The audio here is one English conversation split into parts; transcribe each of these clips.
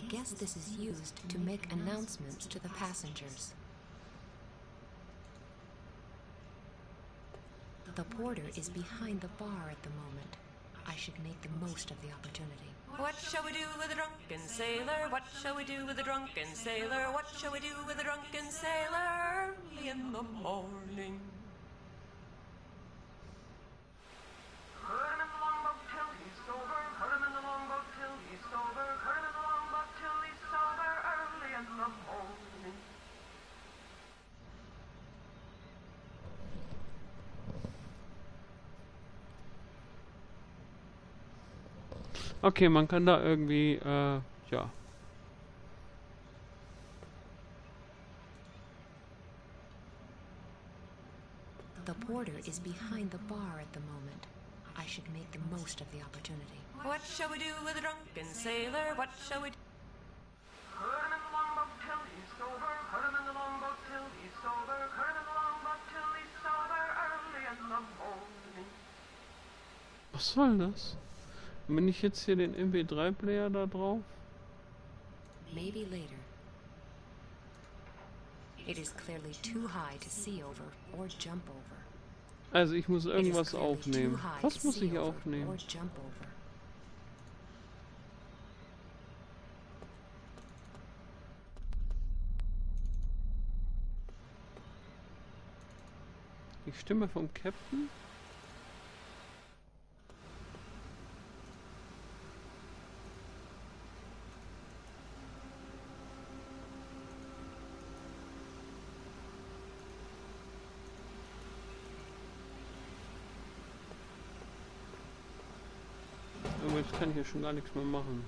guess this is used to make announcements to the passengers. The porter is behind the bar at the moment. I should make the most of the opportunity. What shall we do with a drunken sailor? What shall we do with a drunken sailor? What shall we do with a drunken sailor early in the morning? Put him in the longboat till he's sober. Put him in the longboat till he's sober. Put him in the longboat till he's sober early in the morning. Okay, man kann da irgendwie, ja. The porter is behind the bar at the moment. I should make the most of the opportunity. What shall we do with a drunken sailor? What shall we do? Put him in the longboat till he's sober. Put him in the longboat till he's sober. Put him in the longboat till he's sober early in the morning. Was soll das? Und wenn ich jetzt hier den MP3-Player da drauf? Maybe later. It is clearly too high to see over or jump over. Also ich muss irgendwas aufnehmen. Was muss ich aufnehmen? Die Stimme vom Captain? Jetzt kann ich hier schon gar nichts mehr machen.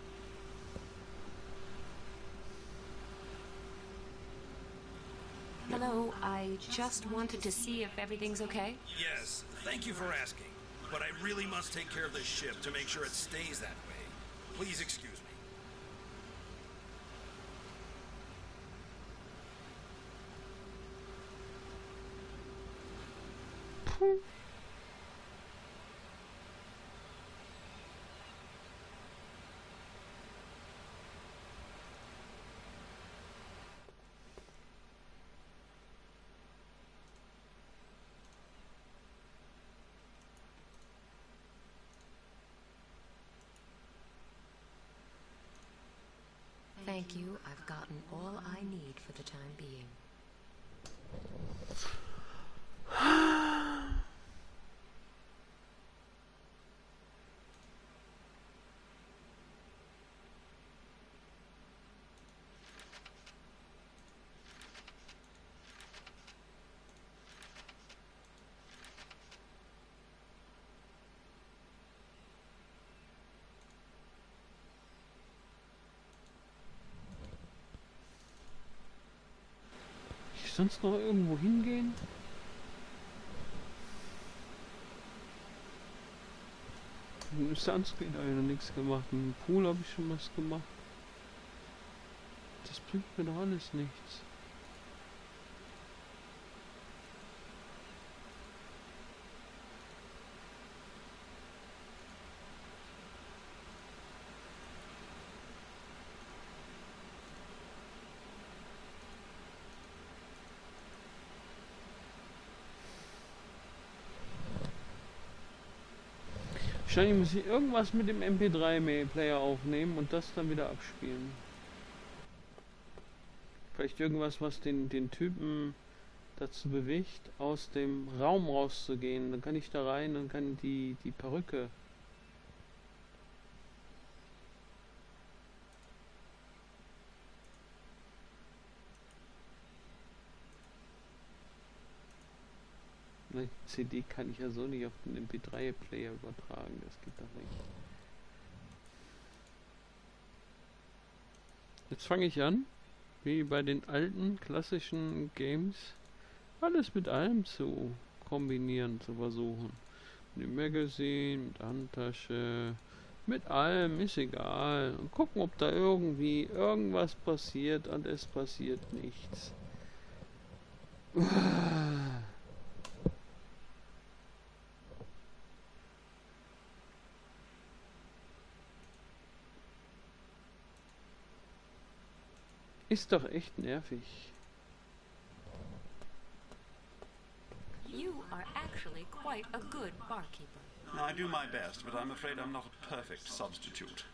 Hello, I just wanted to see if everything's okay. Yes, thank you for asking. But I really must take care of this ship to make sure it stays that way. Please excuse me. Thank you. I've gotten all I need for the time being. Sonst noch irgendwo hingehen? Im Sunscreen habe ich noch nichts gemacht. Im Pool habe ich schon was gemacht. Das bringt mir doch alles nichts. Wahrscheinlich muss ich irgendwas mit dem MP3-Player aufnehmen und das dann wieder abspielen. Vielleicht irgendwas, was den Typen dazu bewegt, aus dem Raum rauszugehen. Dann kann ich da rein und kann die Perücke. Die CD kann ich ja so nicht auf den MP3-Player übertragen, das geht doch nicht. Jetzt fange ich an, wie bei den alten klassischen Games, alles mit allem zu kombinieren, zu versuchen. Mit dem Magazine, mit der Handtasche, mit allem, ist egal. Und gucken, ob da irgendwie irgendwas passiert und es passiert nichts. Ist doch echt nervig. You are actually quite a good barkeeper. I do my best, but I'm afraid I'm not a perfect substitute.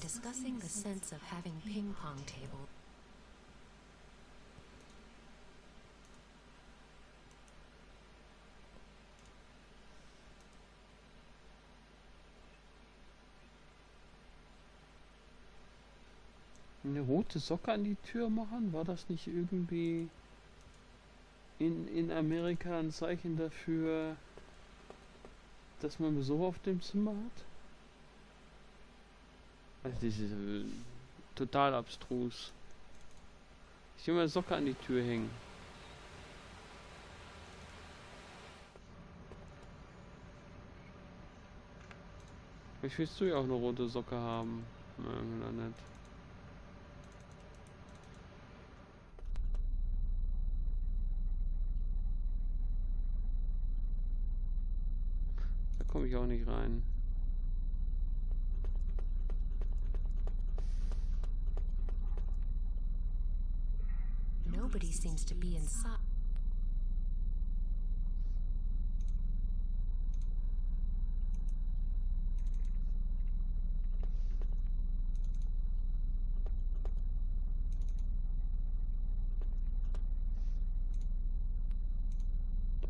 Discussing the sense of having ping pong table. Eine rote Socke an die Tür machen? War das nicht irgendwie in Amerika ein Zeichen dafür, dass man Besuch auf dem Zimmer hat? Also das ist total abstrus. Ich will mal eine Socke an die Tür hängen. Vielleicht willst du ja auch eine rote Socke haben. Nein, oder nicht. Da komme ich auch nicht rein. Nobody seems to be inside.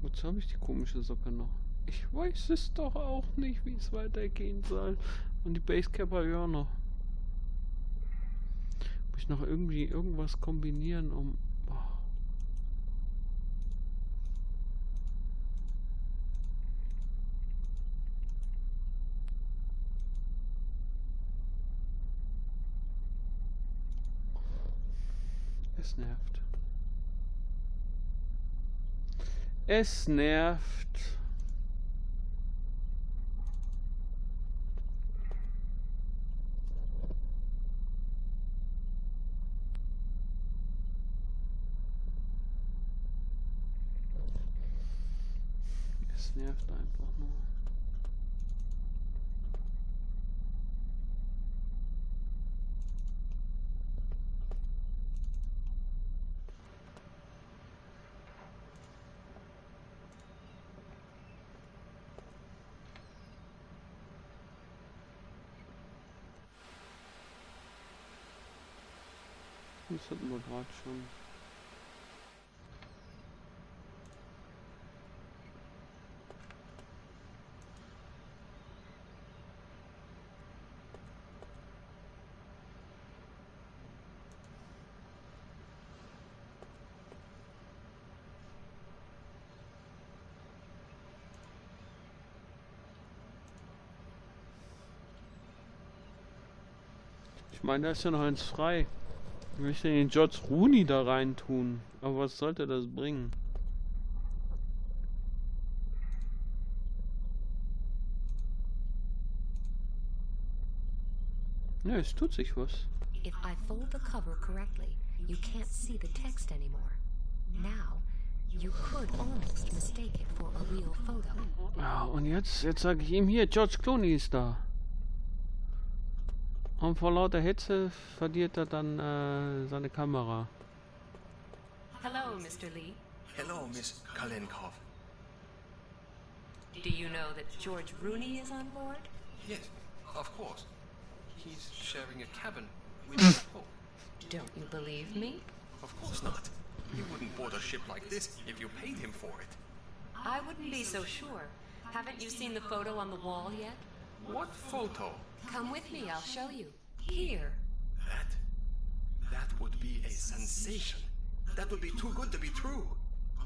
Wozu habe ich die komische Socke noch? Ich weiß es doch auch nicht, wie es weitergehen soll. Und die Basecap habe ich auch noch. Muss ich noch irgendwie irgendwas kombinieren, um... Oh. Es nervt. Es nervt. Es nervt einfach nur. Das hatten wir gerade schon. Ich meine, da ist ja noch eins frei. Ich möchte den George Rooney da rein tun. Aber was sollte das bringen? Ja, es tut sich was. If I fold the cover correctly, you can't see the text anymore. Now, you could almost mistake it for a real photo. Ja, und jetzt sage ich ihm hier, George Clooney ist da. Und vor lauter Hetze verliert er dann seine Kamera. Hello, Mr. Lee. Hello, Miss Kalenkow. Do you know that George Rooney is on board? Yes, of course. He's sharing a cabin with the Pope. Don't you believe me? Of course not. He wouldn't board a ship like this if you paid him for it. I wouldn't be so sure. Haven't you seen the photo on the wall yet? What photo? Come with me, I'll show you. Here. That would be a sensation. That would be too good to be true.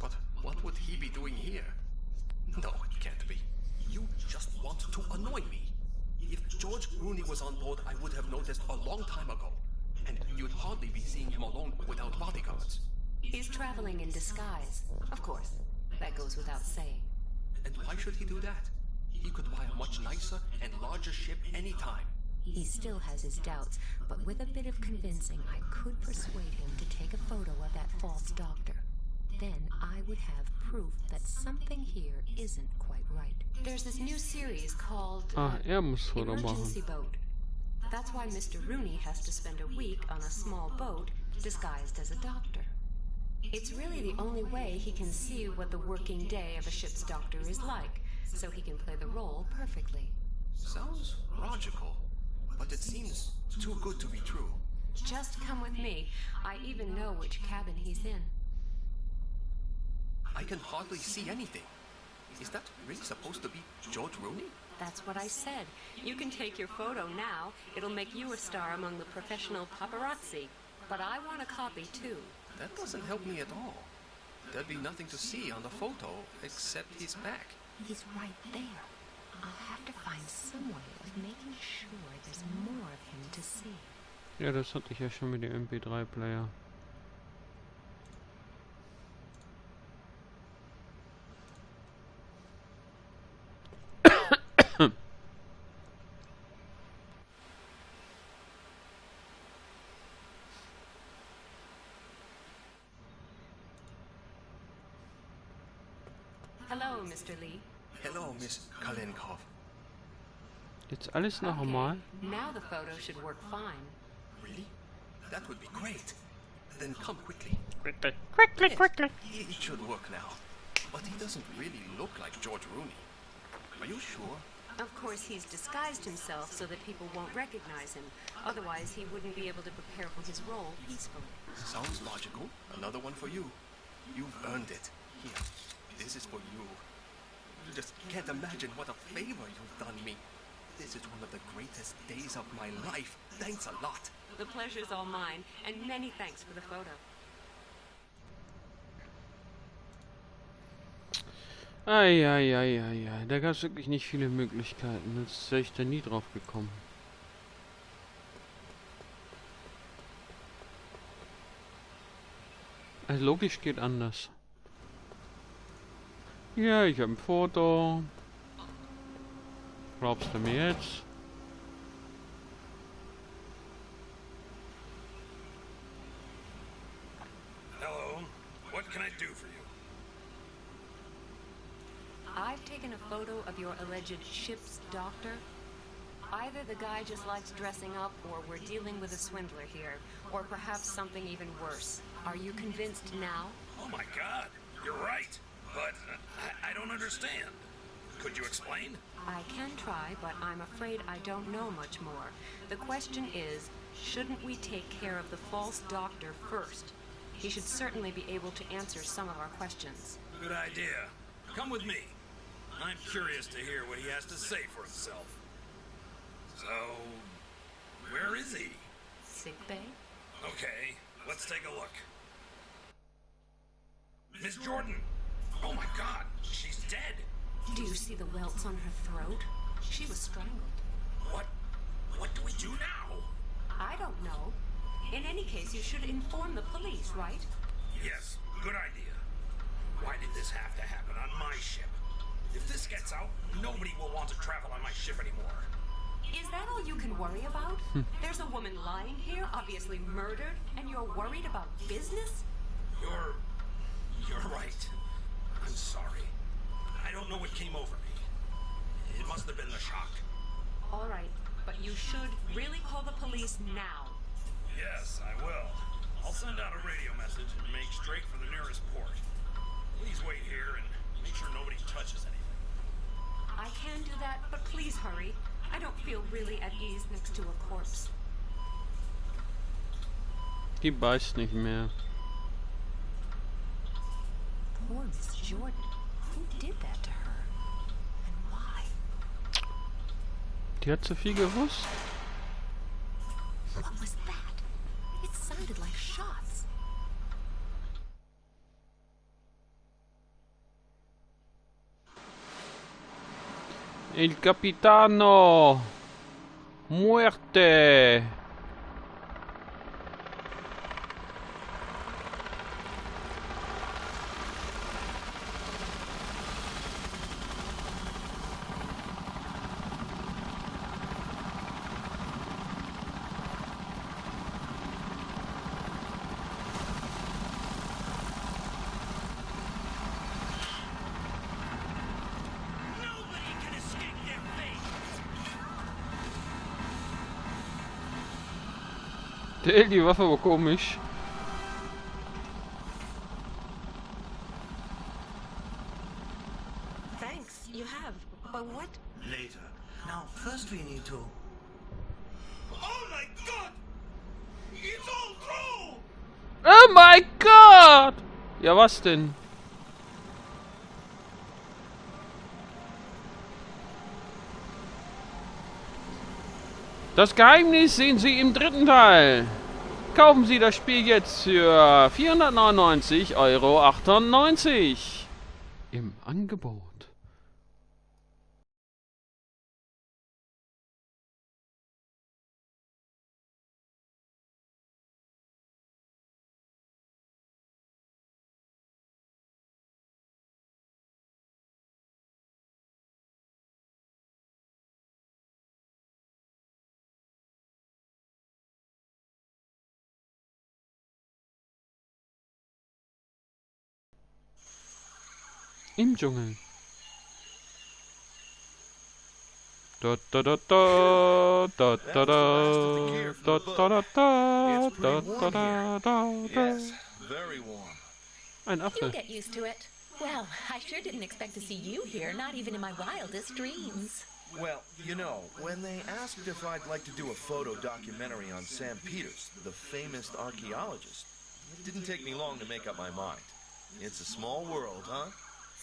But what would he be doing here? No, it can't be. You just want to annoy me. If George Rooney was on board, I would have noticed a long time ago. And you'd hardly be seeing him alone without bodyguards. He's traveling in disguise. Of course. That goes without saying. And why should he do that? He could buy a much nicer and larger ship anytime. He still has his doubts, but with a bit of convincing, I could persuade him to take a photo of that false doctor. Then I would have proof that something here isn't quite right. There's this new series called Er muss Foto machen. Emergency Boat. That's why Mr. Rooney has to spend a week on a small boat disguised as a doctor. It's really the only way he can see what the working day of a ship's doctor is like, so he can play the role perfectly. Sounds logical, but it seems too good to be true. Just come with me. I even know which cabin he's in. I can hardly see anything. Is that really supposed to be George Rooney? That's what I said. You can take your photo now. It'll make you a star among the professional paparazzi. But I want a copy too. That doesn't help me at all. There'd be nothing to see on the photo except his back. He's right there. I'll have to find some way of making sure there's more of him to see. Ja, das hatte ich ja schon mit dem MP3-Player. Hello, Mr. Lee. Hello, Miss Kalenkow. Jetzt alles noch einmal. Now the photo should work fine. Really? That would be great. Then come quickly. Quickly. It should work now. But he doesn't really look like George Rooney. Are you sure? Of course, he's disguised himself so that people won't recognize him. Otherwise, he wouldn't be able to prepare for his role peacefully. Sounds logical. Another one for you. You've earned it. Here, this is for you. You just can't imagine what a favor you've done me. This is one of the greatest days of my life. Thanks a lot. The pleasure's all mine, and many thanks for the photo. Ei. Da gab es wirklich nicht viele Möglichkeiten. Jetzt wäre ich da nie drauf gekommen. Also logisch geht anders. Ja, ich habe ein Foto. Glaubst du mir jetzt? Hello. What can I do for you? I've taken a photo of your alleged ship's doctor. Either the guy just likes dressing up, or we're dealing with a swindler here, or perhaps something even worse. Are you convinced now? Oh my God, you're right. But I don't understand. Could you explain? I can try, but I'm afraid I don't know much more. The question is, shouldn't we take care of the false doctor first? He should certainly be able to answer some of our questions. Good idea. Come with me. I'm curious to hear what he has to say for himself. So, where is he? Sick bay? Okay, let's take a look. Miss Jordan! Oh my God, she's dead! Do you see the welts on her throat? She was strangled. What do we do now? I don't know. In any case, you should inform the police, right? Yes, good idea. Why did this have to happen on my ship? If this gets out, nobody will want to travel on my ship anymore. Is that all you can worry about? There's a woman lying here, obviously murdered, and you're worried about business? You're right. I'm sorry. I don't know what came over me. It must have been the shock. All right, but you should really call the police now. Yes, I will. I'll send out a radio message and make straight for the nearest port. Please wait here and make sure nobody touches anything. I can do that, but please hurry. I don't feel really at ease next to a corpse. Die beißt nicht mehr. Poor Miss Jordan. Who did that to her? And why? Die hat zu viel gewusst. What was that? It sounded like shots. Il capitano! Muerte! Der hält die Waffe aber komisch. Thanks, you have. But what? Later. Now, first we need to... Oh my god! It's all true! Oh mein Gott! Ja, was denn? Das Geheimnis sehen Sie im 3. Teil. Kaufen Sie das Spiel jetzt für 499,98 € im Angebot. Im Dschungel. Da da da da da da da da da da da da da da. Yes, very warm. Ein You'll Affe. get used to it. Well, I sure didn't expect to see you here, not even in my wildest dreams. Well, you know, when they asked if I'd like to do a photo documentary on Sam Peters, the famous archaeologist, it didn't take me long to make up my mind. It's a small world, huh?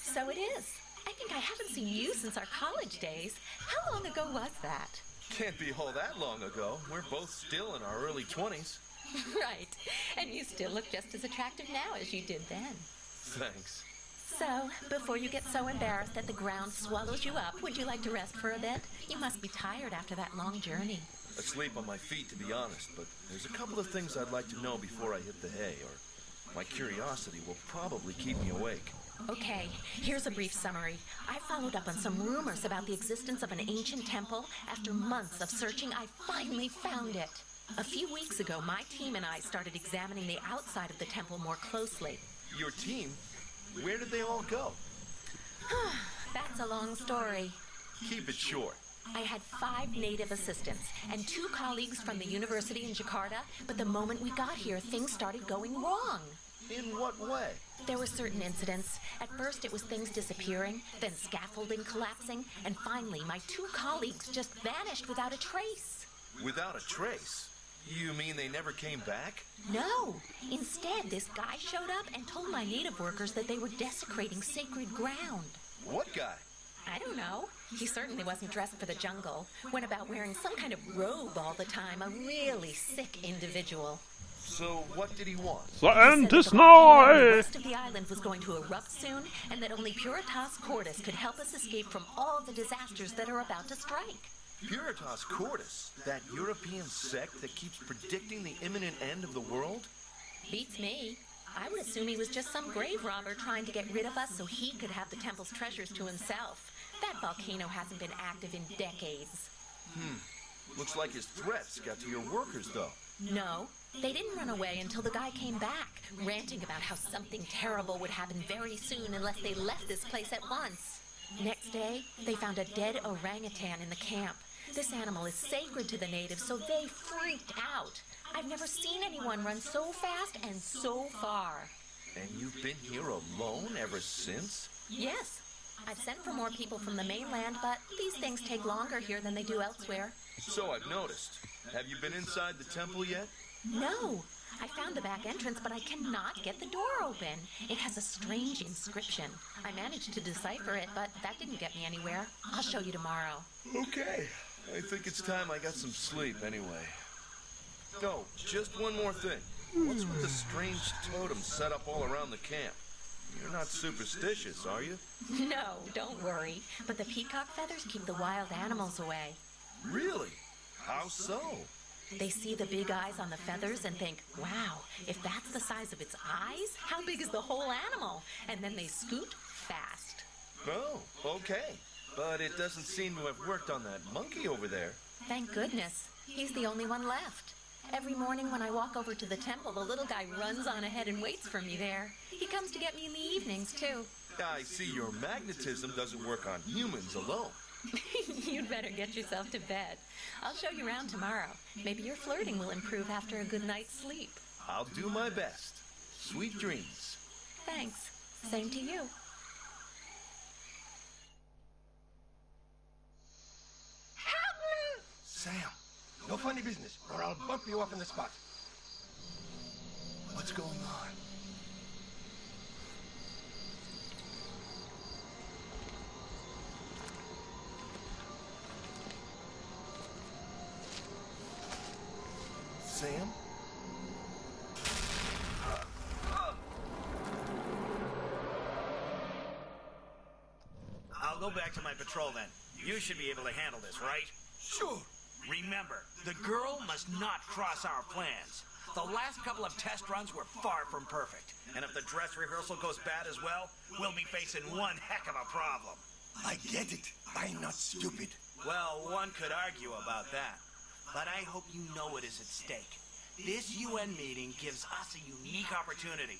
So it is. I think I haven't seen you since our college days. How long ago was that? Can't be all that long ago. We're both still in our early 20s. Right. And you still look just as attractive now as you did then. Thanks. So, before you get so embarrassed that the ground swallows you up, would you like to rest for a bit? You must be tired after that long journey. Asleep on my feet, to be honest, but there's a couple of things I'd like to know before I hit the hay, or my curiosity will probably keep me awake. Okay, here's a brief summary. I followed up on some rumors about the existence of an ancient temple. After months of searching, I finally found it. A few weeks ago, my team and I started examining the outside of the temple more closely. Your team? Where did they all go? That's a long story. Keep it short. I had 5 native assistants and 2 colleagues from the university in Jakarta, but the moment we got here, things started going wrong. In what way? There were certain incidents. At first it was things disappearing, then scaffolding collapsing, and finally my 2 colleagues just vanished without a trace. Without a trace? You mean they never came back? No. Instead, this guy showed up and told my native workers that they were desecrating sacred ground. What guy? I don't know. He certainly wasn't dressed for the jungle. Went about wearing some kind of robe all the time. A really sick individual. So what did he want? The He said end that is the volcano on the nigh! west of the island was going to erupt soon, and that only Puritas Cordis could help us escape from all the disasters that are about to strike. Puritas Cordis? That European sect that keeps predicting the imminent end of the world? Beats me. I would assume he was just some grave robber trying to get rid of us so he could have the temple's treasures to himself. That volcano hasn't been active in decades. Looks like his threats got to your workers, though. No, they didn't run away until the guy came back, ranting about how something terrible would happen very soon unless they left this place at once. Next day, they found a dead orangutan in the camp. This animal is sacred to the natives, so they freaked out. I've never seen anyone run so fast and so far. And you've been here alone ever since? Yes, I've sent for more people from the mainland, but these things take longer here than they do elsewhere. So I've noticed. Have you been inside the temple yet? No, I found the back entrance, but I cannot get the door open. It has a strange inscription. I managed to decipher it, but that didn't get me anywhere. I'll show you tomorrow. Okay. I think it's time I got some sleep anyway. Oh, just one more thing. What's with the strange totems set up all around the camp? You're not superstitious, are you? No, don't worry. But the peacock feathers keep the wild animals away. Really? How so? They see the big eyes on the feathers and think, wow, if that's the size of its eyes, how big is the whole animal? And then they scoot fast. Oh, okay. But it doesn't seem to have worked on that monkey over there. Thank goodness. He's the only one left. Every morning when I walk over to the temple, the little guy runs on ahead and waits for me there. He comes to get me in the evenings, too. I see your magnetism doesn't work on humans alone. You'd better get yourself to bed. I'll show you around tomorrow. Maybe your flirting will improve after a good night's sleep. I'll do my best. Sweet dreams. Thanks. Same to you. Sam, no funny business, or I'll bump you up in the spot. What's going on? Sam? I'll go back to my patrol then. You should be able to handle this, right? Sure. Remember, the girl must not cross our plans. The last couple of test runs were far from perfect. And if the dress rehearsal goes bad as well, we'll be facing one heck of a problem. I get it. I'm not stupid. Well, one could argue about that. But I hope you know what is at stake. This UN meeting gives us a unique opportunity.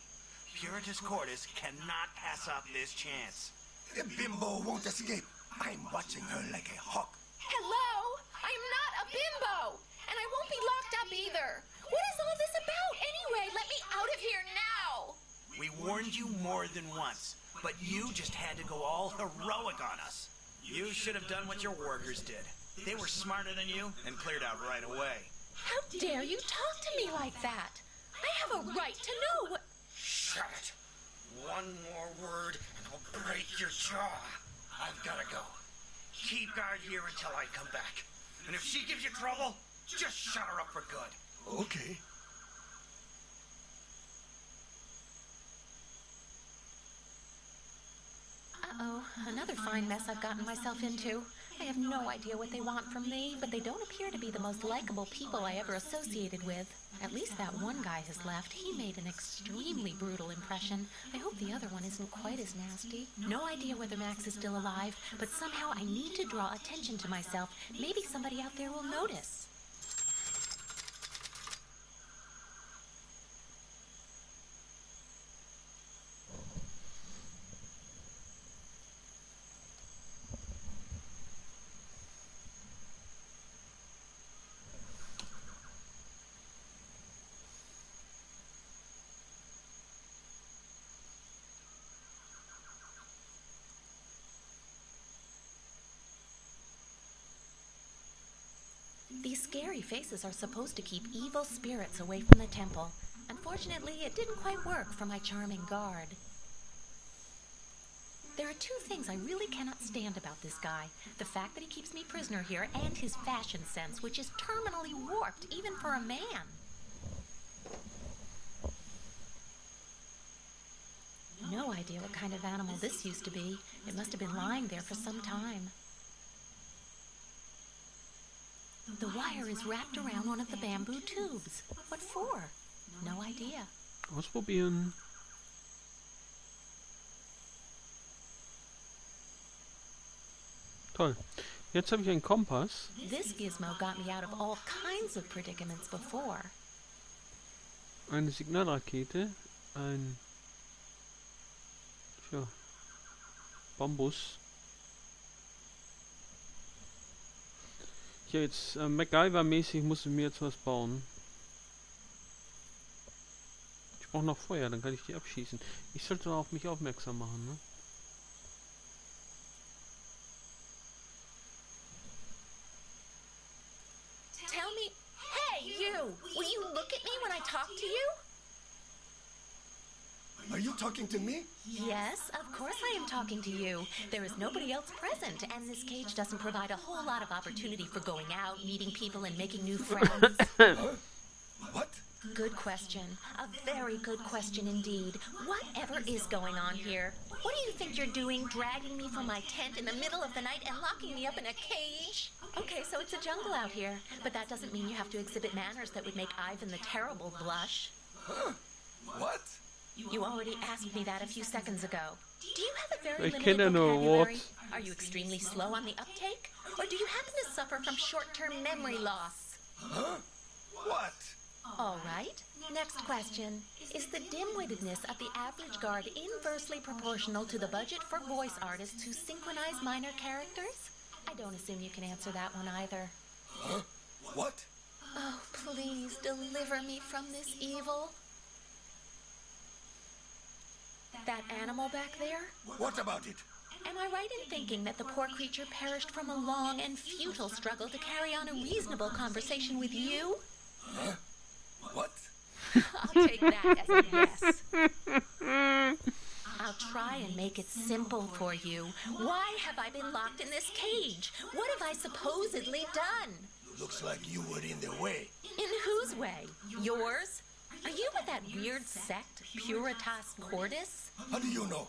Puritas Cordis cannot pass up this chance. The bimbo won't escape. I'm watching her like a hawk. Hello? I'm not a bimbo! And I won't be locked up either. What is all this about anyway? Let me out of here now! We warned you more than once, but you just had to go all heroic on us. You should have done what your workers did. They were smarter than you and cleared out right away. How dare you talk to me like that? I have a right to know what... Shut it. One more word and I'll break your jaw. I've gotta go. Keep guard here until I come back. And if she gives you trouble, just shut her up for good. Okay. Uh-oh, another fine mess I've gotten myself into. I have no idea what they want from me, but they don't appear to be the most likable people I ever associated with. At least that one guy has left. He made an extremely brutal impression. I hope the other one isn't quite as nasty. No idea whether Max is still alive, but somehow I need to draw attention to myself. Maybe somebody out there will notice. These scary faces are supposed to keep evil spirits away from the temple. Unfortunately, it didn't quite work for my charming guard. There are two things I really cannot stand about this guy. The fact that he keeps me prisoner here and his fashion sense, which is terminally warped, even for a man. No idea what kind of animal this used to be. It must have been lying there for some time. The wire is wrapped around one of the bamboo tubes. What for? No idea. Ausprobieren. Toll. Jetzt habe ich einen Kompass. This gizmo got me out of all kinds of predicaments before. Eine Signalrakete. Ein... Tja. Bambus. Ja, jetzt MacGyver-mäßig muss ich mir jetzt was bauen. Ich brauche noch Feuer, dann kann ich die abschießen. Ich sollte doch auf mich aufmerksam machen, ne? Tell me... Hey, you! Will you look at me when I talk to you? Are you talking to me? Yes, of course I am talking to you. There is nobody else present, and this cage doesn't provide a whole lot of opportunity for going out, meeting people, and making new friends. What? Good question. A very good question indeed. Whatever is going on here? What do you think you're doing, dragging me from my tent in the middle of the night and locking me up in a cage? Okay, so it's a jungle out here, but that doesn't mean you have to exhibit manners that would make Ivan the Terrible blush. Huh? What? You already asked me that a few seconds ago. Do you have a very Ich limited kenne nur vocabulary? Wort. Are you extremely slow on the uptake? Or do you happen to suffer from short-term memory loss? Huh? What? All right. Next question. Is the dim-wittedness of the average guard inversely proportional to the budget for voice artists who synchronize minor characters? I don't assume you can answer that one either. Huh? What? Oh, please deliver me from this evil. That animal back there? What about it? Am I right in thinking that the poor creature perished from a long and futile struggle to carry on a reasonable conversation with you? Huh? What? I'll take that as a yes. I'll try and make it simple for you. Why have I been locked in this cage? What have I supposedly done? Looks like you were in the way. In whose way? Yours? Are you with that weird sect, Puritas Cordis? How do you know?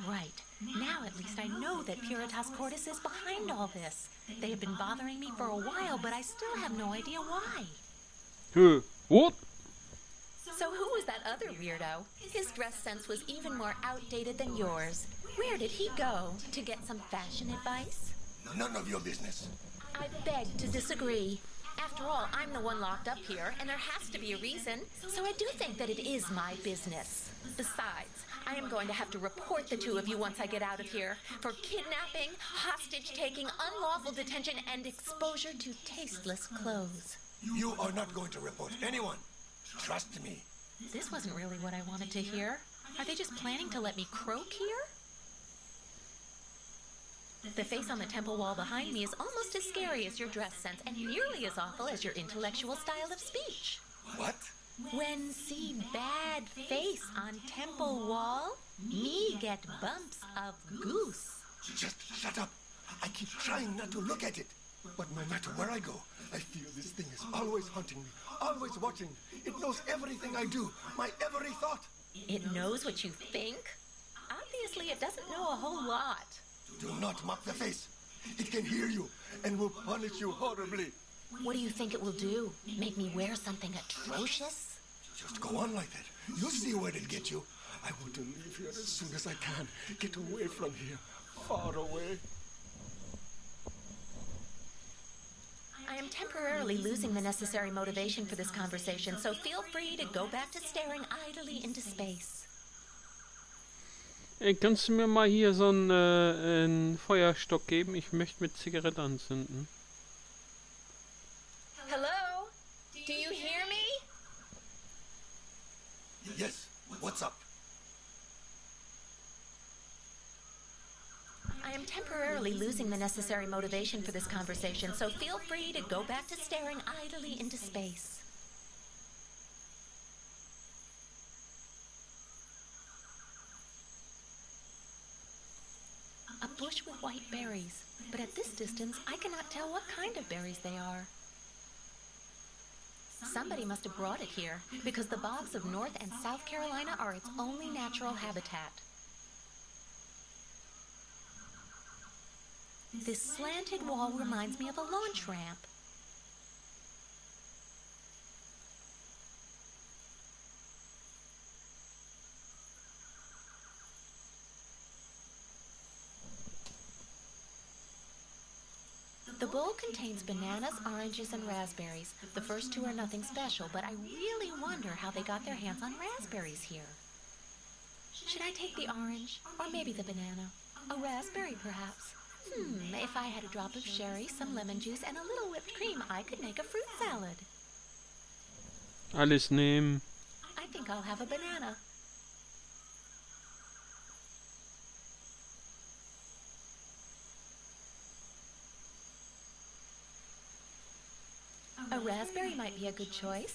Right. Now at least I know that Puritas Cordis is behind all this. They have been bothering me for a while, but I still have no idea why. What? So who was that other weirdo? His dress sense was even more outdated than yours. Where did he go? To get some fashion advice? None of your business. I beg to disagree. After all, I'm the one locked up here, and there has to be a reason. So I do think that it is my business. Besides, I am going to have to report the two of you once I get out of here for kidnapping, hostage-taking, unlawful detention, and exposure to tasteless clothes. You are not going to report anyone. Trust me. This wasn't really what I wanted to hear. Are they just planning to let me croak here? The face on the temple wall behind me is almost as scary as your dress sense and nearly as awful as your intellectual style of speech. What? When see bad face on temple wall, me get bumps of goose. Just shut up. I keep trying not to look at it. But no matter where I go, I feel this thing is always hunting me, always watching. It knows everything I do, my every thought. It knows what you think? Obviously, it doesn't know a whole lot. Do not mock the face. It can hear you and will punish you horribly. What do you think it will do? Make me wear something atrocious? Just go on like that. You'll see where it'll get you. I want to leave here as soon as I can. Get away from here. Far away. I am temporarily losing the necessary motivation for this conversation, so feel free to go back to staring idly into space. Ey, kannst du mir mal hier so einen Feuerstock geben? Ich möchte mit Zigarette anzünden. Hello? Do you hear me? Yes. What's up? I am temporarily losing the necessary motivation for this conversation, so feel free to go back to staring idly into space. A bush with white berries, but at this distance I cannot tell what kind of berries they are. Somebody must have brought it here, because the bogs of North and South Carolina are its only natural habitat. This slanted wall reminds me of a launch ramp. The bowl contains bananas, oranges, and raspberries. The first two are nothing special, but I really wonder how they got their hands on raspberries here. Should I take the orange? Or maybe the banana? A raspberry, perhaps? If I had a drop of sherry, some lemon juice, and a little whipped cream, I could make a fruit salad. Alles nehmen. I think I'll have a banana. A raspberry might be a good choice.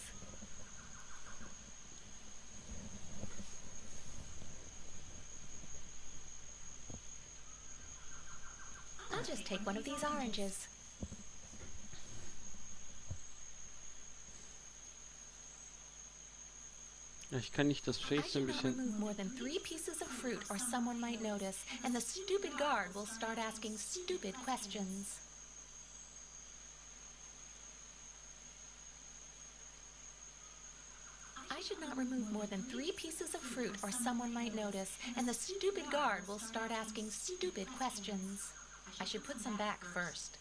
I'll just take one of these oranges. Ja, ich kann nicht das I Face should ein not bisschen... remove more than 3 pieces of fruit or someone might notice, and the stupid guard will start asking stupid questions. I should not remove more than 3 pieces of fruit or someone might notice, and the stupid guard will start asking stupid questions. I should put some back first.